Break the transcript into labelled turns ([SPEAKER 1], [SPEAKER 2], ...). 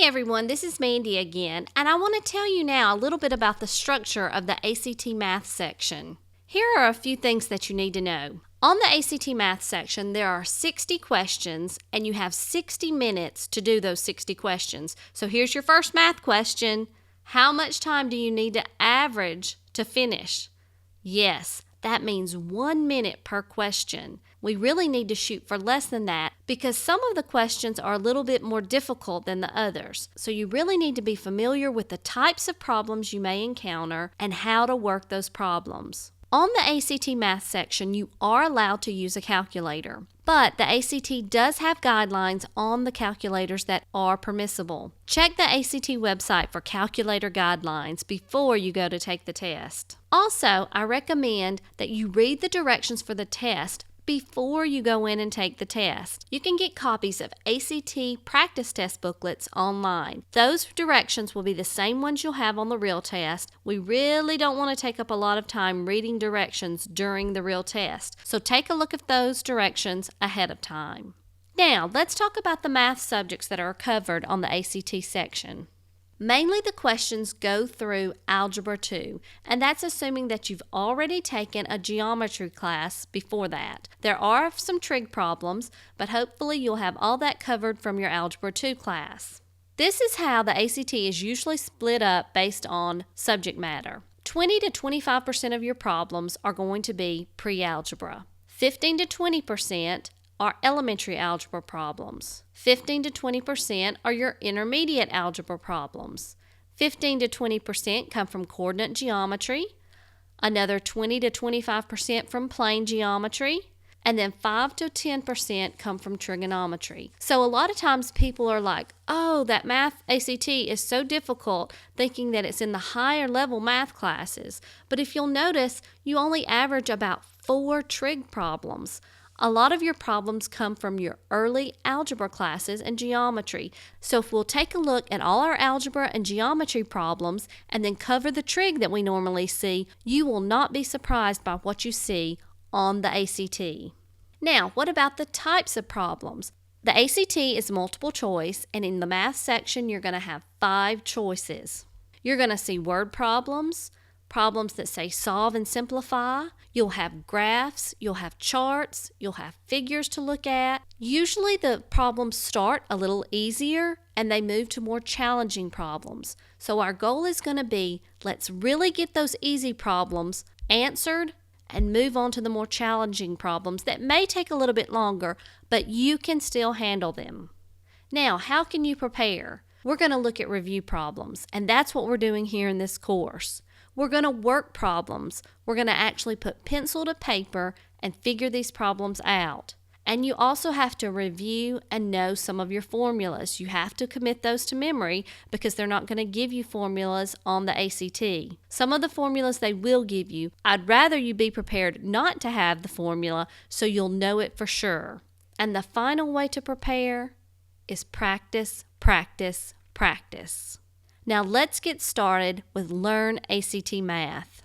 [SPEAKER 1] Hey everyone, this is Mandy again, and I want to tell you now a little bit about the structure of the ACT Math section. Here are a few things that you need to know. On the ACT Math section, there are 60 questions, and you have 60 minutes to do those 60 questions. So here's your first math question. How much time do you need to average to finish? Yes, that means 1 minute per question. We really need to shoot for less than that because some of the questions are a little bit more difficult than the others. So you really need to be familiar with the types of problems you may encounter and how to work those problems. On the ACT Math section, you are allowed to use a calculator, but the ACT does have guidelines on the calculators that are permissible. Check the ACT website for calculator guidelines before you go to take the test. Also, I recommend that you read the directions for the test before you go in and take the test. You can get copies of ACT practice test booklets online. Those directions will be the same ones you'll have on the real test. We really don't want to take up a lot of time reading directions during the real test, so take a look at those directions ahead of time. Now, let's talk about the math subjects that are covered on the ACT section. Mainly the questions go through Algebra 2, and that's assuming that you've already taken a geometry class before that. There are some trig problems, but hopefully you'll have all that covered from your Algebra 2 class. This is how the ACT is usually split up based on subject matter. 20 to 25% of your problems are going to be pre-algebra. 15 to 20% are elementary algebra problems. 15 to 20% are your intermediate algebra problems. 15 to 20% come from coordinate geometry, another 20 to 25% from plane geometry, and then 5 to 10% come from trigonometry. So a lot of times people are like, oh, that math ACT is so difficult, thinking that it's in the higher level math classes. But if you'll notice, you only average about 4 trig problems. A lot of your problems come from your early algebra classes and geometry. So if we'll take a look at all our algebra and geometry problems and then cover the trig that we normally see, you will not be surprised by what you see on the ACT. Now, what about the types of problems? The ACT is multiple choice, and in the math section, you're going to have 5 choices. You're going to see word problems, problems that say solve and simplify. You'll have graphs, you'll have charts, you'll have figures to look at. Usually the problems start a little easier and they move to more challenging problems. So our goal is going to be, let's really get those easy problems answered and move on to the more challenging problems that may take a little bit longer, but you can still handle them. Now, how can you prepare? We're going to look at review problems, and that's what we're doing here in this course. We're going to work problems. We're going to actually put pencil to paper and figure these problems out. And you also have to review and know some of your formulas. You have to commit those to memory because they're not going to give you formulas on the ACT. Some of the formulas they will give you, I'd rather you be prepared not to have the formula so you'll know it for sure. And the final way to prepare is practice, practice, practice. Now let's get started with Learn ACT Math.